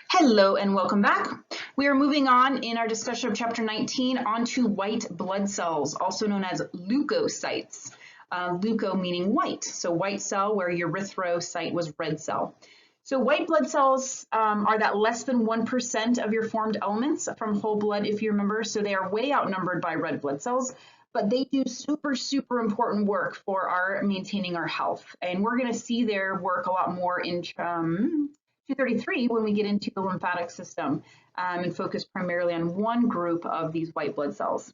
Hello and welcome back. We are moving on in our discussion of chapter 19 onto white blood cells, also known as leukocytes. Leuko meaning white, so white cell where erythrocyte was red cell. So white blood cells are that less than 1% of your formed elements from whole blood, if you remember. So they are way outnumbered by red blood cells, but they do super important work for our maintaining our health. And we're going to see their work a lot more in 233 when we get into the lymphatic system and focus primarily on one group of these white blood cells.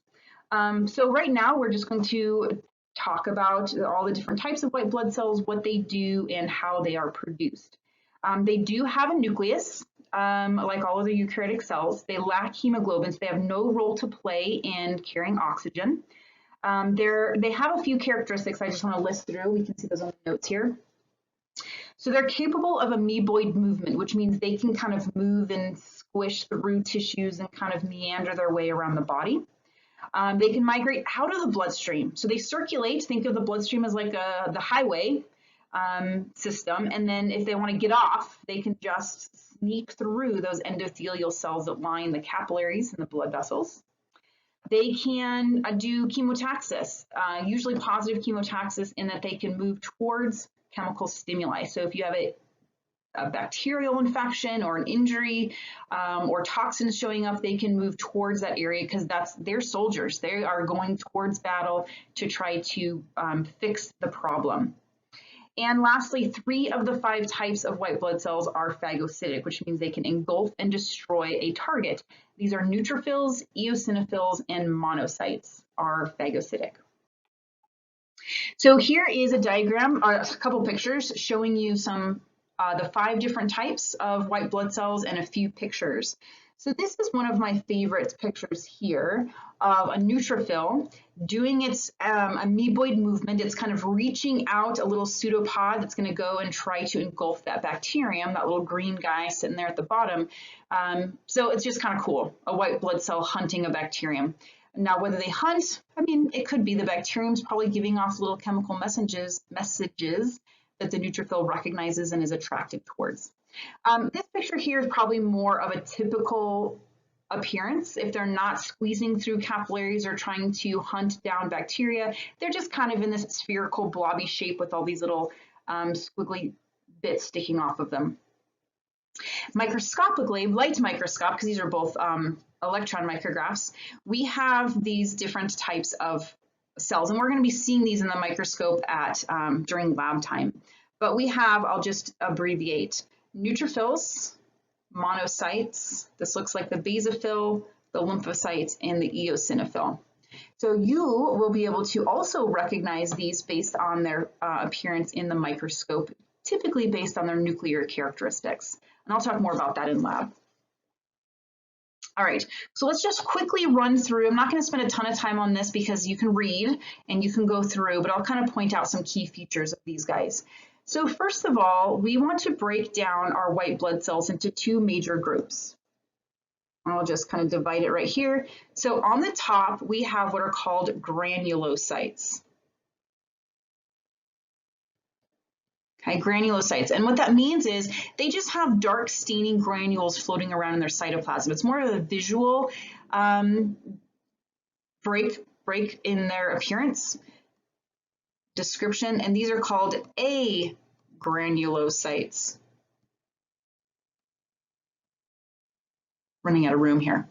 So right now we're just going to talk about all the different types of white blood cells, what they do, and how they are produced. They do have a nucleus, like all of the eukaryotic cells. They lack hemoglobin, so they have no role to play in carrying oxygen. They have a few characteristics I just want to list through. We can see those on the notes here. So they're capable of amoeboid movement, which means they can kind of move and squish through tissues and kind of meander their way around the body. They can migrate out of the bloodstream. So they circulate. Think of the bloodstream as like the highway system. And then if they want to get off, they can just sneak through those endothelial cells that line the capillaries and the blood vessels. They can do chemotaxis, usually positive chemotaxis, in that they can move towards chemical stimuli. So if you have a bacterial infection or an injury or toxins showing up, they can move towards that area because they're soldiers. They are going towards battle to try to fix the problem. And lastly, 3 of the 5 types of white blood cells are phagocytic, which means they can engulf and destroy a target. These are neutrophils, eosinophils, and monocytes are phagocytic. So here is a diagram, a couple pictures showing you the 5 different types of white blood cells and a few pictures. So this is one of my favorite pictures here of a neutrophil doing its amoeboid movement. It's kind of reaching out a little pseudopod that's going to go and try to engulf that bacterium, that little green guy sitting there at the bottom. So it's just kind of cool, a white blood cell hunting a bacterium. Now, whether they hunt, I mean, it could be the bacterium's probably giving off little chemical messages that the neutrophil recognizes and is attracted towards. This picture here is probably more of a typical appearance. If they're not squeezing through capillaries or trying to hunt down bacteria, they're just kind of in this spherical blobby shape with all these little squiggly bits sticking off of them. Microscopically, light microscope, because these are both electron micrographs, we have these different types of cells, and we're going to be seeing these in the microscope during lab time. But we have, I'll just abbreviate, neutrophils, monocytes, this looks like the basophil, the lymphocytes, and the eosinophil. So you will be able to also recognize these based on their appearance in the microscope, typically based on their nuclear characteristics. And I'll talk more about that in lab. All right, so let's just quickly run through. I'm not going to spend a ton of time on this because you can read and you can go through, but I'll kind of point out some key features of these guys. So first of all, we want to break down our white blood cells into 2 major groups. I'll just kind of divide it right here. So on the top, we have what are called granulocytes. Okay, granulocytes. And what that means is they just have dark staining granules floating around in their cytoplasm. It's more of a visual break in their appearance description, and these are called agranulocytes. Running out of room here.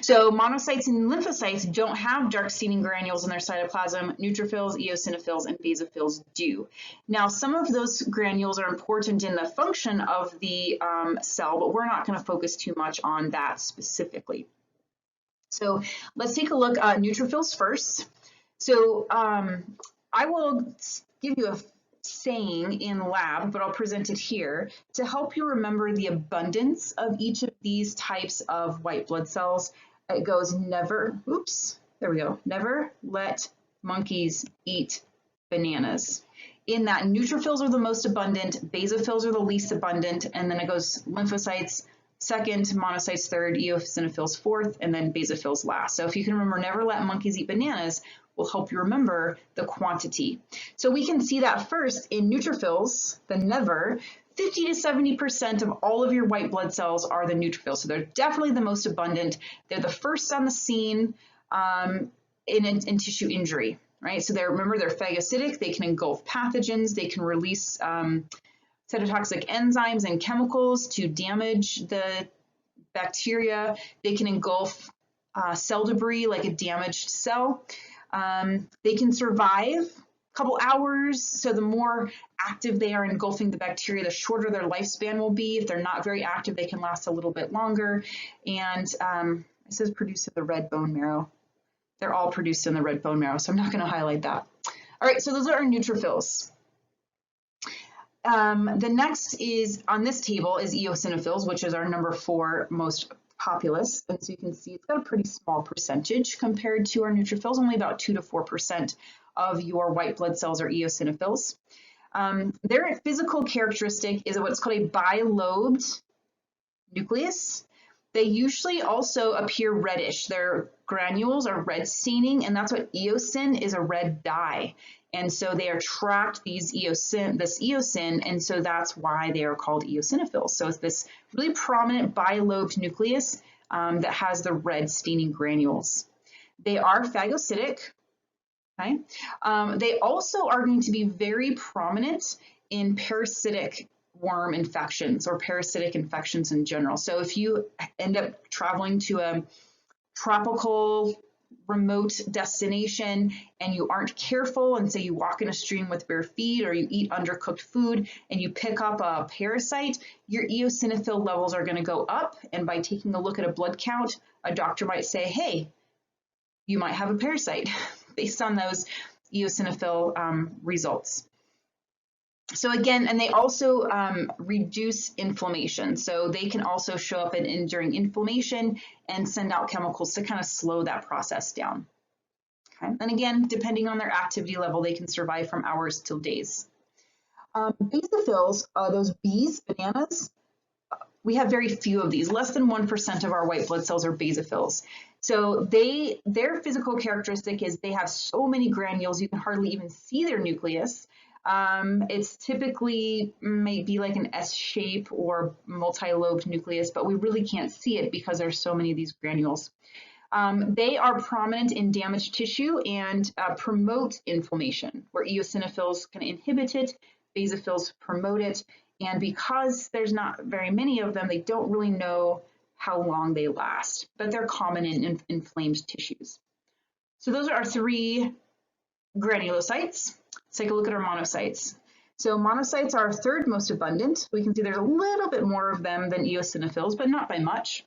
So monocytes and lymphocytes don't have dark staining granules in their cytoplasm. Neutrophils, eosinophils, and basophils do. Now, some of those granules are important in the function of the cell, but we're not going to focus too much on that specifically. So let's take a look at neutrophils first. So I will give you a saying in lab, but I'll present it here to help you remember the abundance of each of these types of white blood cells. It goes never let monkeys eat bananas. In that, neutrophils are the most abundant, basophils are the least abundant, and then it goes lymphocytes second, monocytes third, eosinophils fourth, and then basophils last. So if you can remember never let monkeys eat bananas, will help you remember the quantity. So we can see that first in neutrophils, the never, 50 to 70% of all of your white blood cells are the neutrophils. So they're definitely the most abundant. They're the first on the scene in tissue injury, right? So remember, they're phagocytic. They can engulf pathogens. They can release cytotoxic enzymes and chemicals to damage the bacteria. They can engulf cell debris like a damaged cell. They can survive a couple hours. So the more active they are engulfing the bacteria, the shorter their lifespan will be. If they're not very active, they can last a little bit longer. And it says produced in the red bone marrow. They're all produced in the red bone marrow, so I'm not going to highlight that. All right, so those are our neutrophils. The next is on this table is eosinophils, which is our number 4 most populous. And so you can see it's got a pretty small percentage compared to our neutrophils. Only about 2 to 4% of your white blood cells are eosinophils. Their physical characteristic is what's called a bilobed nucleus. They usually also appear reddish. Their granules are red staining, and that's what eosin is, a red dye. And so they attract this eosin, and so that's why they are called eosinophils. So it's this really prominent bilobed nucleus that has the red staining granules. They are phagocytic. Okay? They also are going to be very prominent in parasitic worm infections or parasitic infections in general. So if you end up traveling to a tropical remote destination and you aren't careful, and say you walk in a stream with bare feet or you eat undercooked food and you pick up a parasite, your eosinophil levels are going to go up. And by taking a look at a blood count, a doctor might say, hey, you might have a parasite based on those eosinophil results. So again, and they also reduce inflammation. So they can also show up during inflammation and send out chemicals to kind of slow that process down. Okay. And again, depending on their activity level, they can survive from hours till days. Basophils, those bees, bananas, we have very few of these. Less than 1% of our white blood cells are basophils. So their physical characteristic is they have so many granules, you can hardly even see their nucleus. It's typically maybe like an S shape or multi-lobed nucleus, but we really can't see it because there's so many of these granules. They are prominent in damaged tissue and promote inflammation, where eosinophils can inhibit it, basophils promote it, and because there's not very many of them, they don't really know how long they last, but they're common in inflamed tissues. So those are our 3 granulocytes. Let's take a look at our monocytes. So monocytes are 3rd most abundant. We can see there's a little bit more of them than eosinophils, but not by much.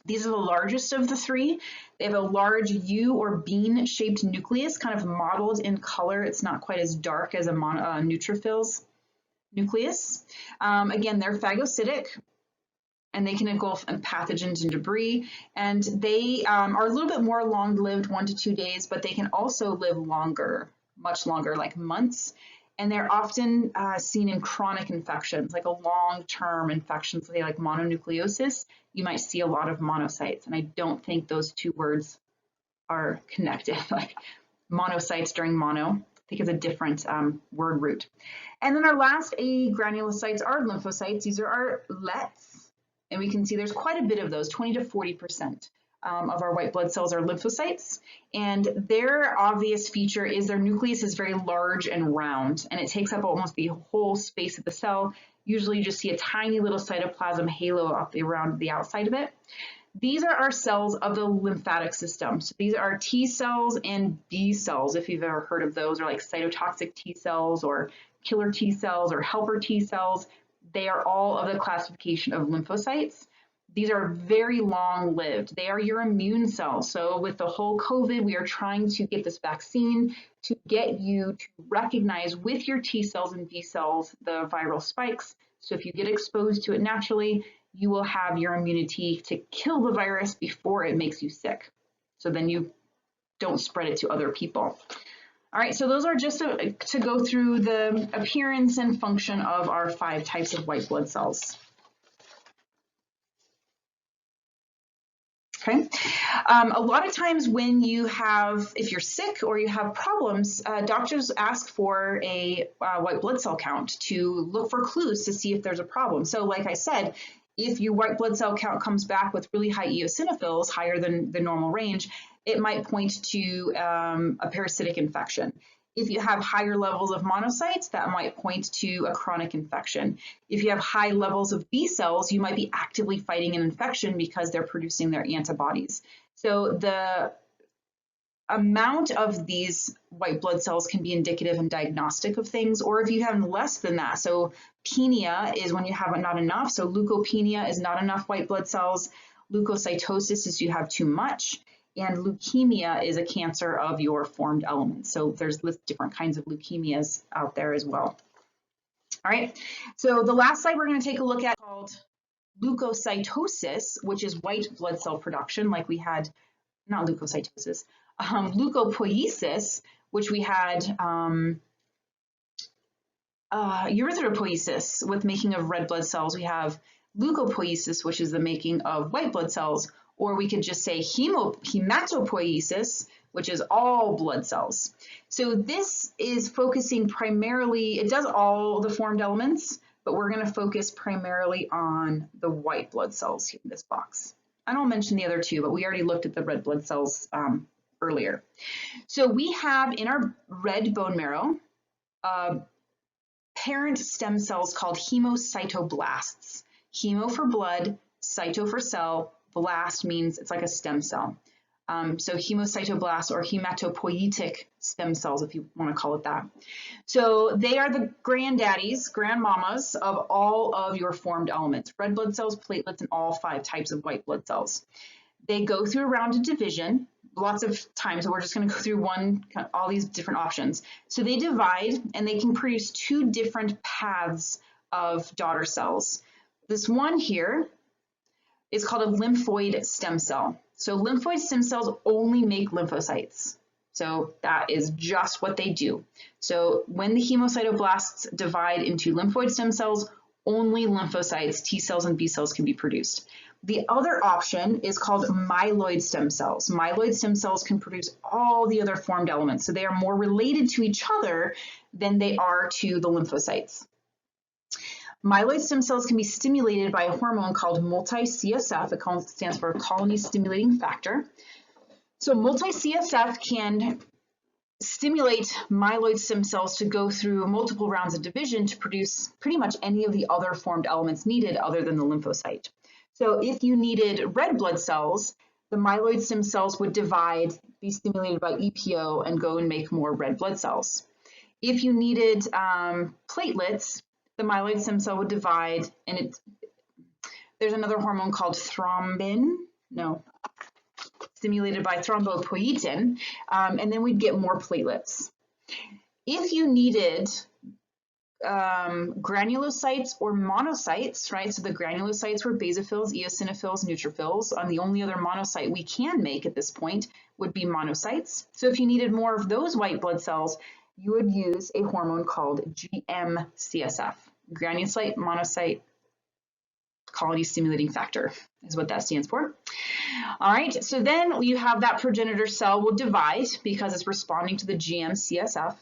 These are the largest of the 3. They have a large U or bean-shaped nucleus, kind of mottled in color. It's not quite as dark as a neutrophil's nucleus. Again, they're phagocytic, and they can engulf pathogens and debris. And they are a little bit more long-lived, 1 to 2 days, but they can also live longer, much longer, like months. And they're often seen in chronic infections, like a long-term infections, say like mononucleosis. You might see a lot of monocytes, and I don't think those 2 words are connected, like monocytes during mono. I think it's a different word root. And then our last granulocytes are lymphocytes. These are our LETs, and we can see there's quite a bit of those, 20 to 40%. Of our white blood cells are lymphocytes, and their obvious feature is their nucleus is very large and round, and it takes up almost the whole space of the cell. Usually you just see a tiny little cytoplasm halo up around the outside of it. These are our cells of the lymphatic system. So these are T cells and B cells, if you've ever heard of those, or like cytotoxic T cells or killer T cells or helper T cells. They are all of the classification of lymphocytes. These are very long-lived. They are your immune cells. So with the whole COVID, we are trying to get this vaccine to get you to recognize with your T cells and B cells the viral spikes. So if you get exposed to it naturally, you will have your immunity to kill the virus before it makes you sick. So then you don't spread it to other people. All right, so those are just to go through the appearance and function of our 5 types of white blood cells. Okay, A lot of times when if you're sick or you have problems, doctors ask for a white blood cell count to look for clues to see if there's a problem. So like I said, if your white blood cell count comes back with really high eosinophils, higher than the normal range, it might point to a parasitic infection. If you have higher levels of monocytes, that might point to a chronic infection. If you have high levels of B cells, you might be actively fighting an infection because they're producing their antibodies. So the amount of these white blood cells can be indicative and diagnostic of things, or if you have less than that. So penia is when you have not enough. So leukopenia is not enough white blood cells. Leukocytosis is you have too much. And leukemia is a cancer of your formed elements. So there's different kinds of leukemias out there as well. All right, so the last slide we're going to take a look at is called leukocytosis, which is white blood cell production, like we had, not leukocytosis, leukopoiesis, which we had erythropoiesis with making of red blood cells. We have leukopoiesis, which is the making of white blood cells, or we could just say hematopoiesis, which is all blood cells. So this is focusing primarily, it does all the formed elements, but we're going to focus primarily on the white blood cells here in this box. And I'll mention the other two, but we already looked at the red blood cells earlier. So we have in our red bone marrow, parent stem cells called hemocytoblasts. Hemo for blood, cyto for cell, blast means it's like a stem cell. So hemocytoblasts or hematopoietic stem cells, if you want to call it that. So they are the granddaddies, grandmamas of all of your formed elements, red blood cells, platelets, and all 5 types of white blood cells. They go through a round of division lots of times, so we're just going to go through all these different options. So they divide and they can produce 2 different paths of daughter cells. This one here is called a lymphoid stem cell. So lymphoid stem cells only make lymphocytes. So that is just what they do. So when the hemocytoblasts divide into lymphoid stem cells, only lymphocytes, T cells and B cells can be produced. The other option is called myeloid stem cells. Myeloid stem cells can produce all the other formed elements. So they are more related to each other than they are to the lymphocytes. Myeloid stem cells can be stimulated by a hormone called multi-CSF. It stands for colony stimulating factor. So multi-CSF can stimulate myeloid stem cells to go through multiple rounds of division to produce pretty much any of the other formed elements needed other than the lymphocyte. So if you needed red blood cells, the myeloid stem cells would divide, be stimulated by EPO, and go and make more red blood cells. If you needed platelets, the myeloid stem cell would divide, and there's another hormone called stimulated by thrombopoietin, and then we'd get more platelets. If you needed granulocytes or monocytes, right? So the granulocytes were basophils, eosinophils, neutrophils. The only other monocyte we can make at this point would be monocytes. So if you needed more of those white blood cells, you would use a hormone called GM-CSF, granulocyte monocyte colony stimulating factor is what that stands for. All right, so then you have that progenitor cell will divide because it's responding to the GM-CSF.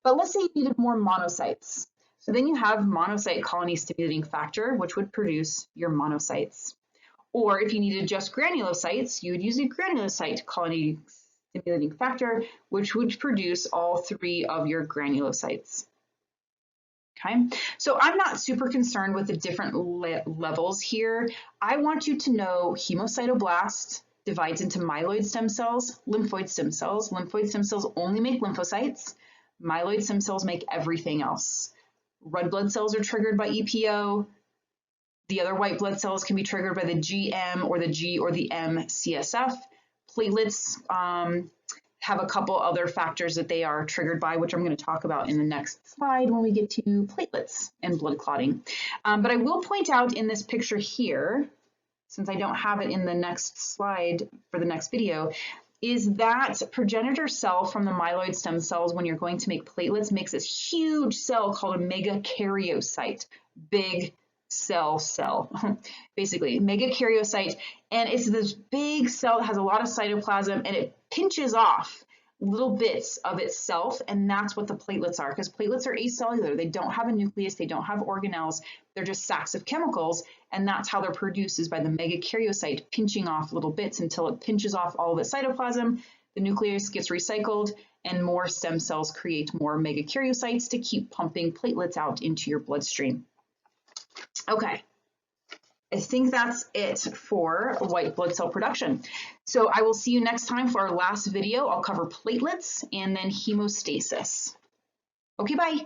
But let's say you needed more monocytes. So then you have monocyte colony stimulating factor, which would produce your monocytes. Or if you needed just granulocytes, you would use a granulocyte colony stimulating factor, which would produce all 3 of your granulocytes. Okay, so I'm not super concerned with the different levels here. I want you to know hemocytoblast divides into myeloid stem cells, lymphoid stem cells. Lymphoid stem cells only make lymphocytes. Myeloid stem cells make everything else. Red blood cells are triggered by EPO. The other white blood cells can be triggered by the GM or the G or the M CSF. Platelets have a couple other factors that they are triggered by, which I'm going to talk about in the next slide when we get to platelets and blood clotting. But I will point out in this picture here, since I don't have it in the next slide for the next video, is that progenitor cell from the myeloid stem cells, when you're going to make platelets, makes this huge cell called a megakaryocyte, big cell, basically, megakaryocyte. And it's this big cell that has a lot of cytoplasm, and it pinches off little bits of itself, and that's what the platelets are, because platelets are acellular. They don't have a nucleus, they don't have organelles, they're just sacks of chemicals, and that's how they're produced, is by the megakaryocyte pinching off little bits until it pinches off all of its cytoplasm. The nucleus gets recycled, and more stem cells create more megakaryocytes to keep pumping platelets out into your bloodstream. Okay, I think that's it for white blood cell production. So I will see you next time for our last video. I'll cover platelets and then hemostasis. Okay, bye.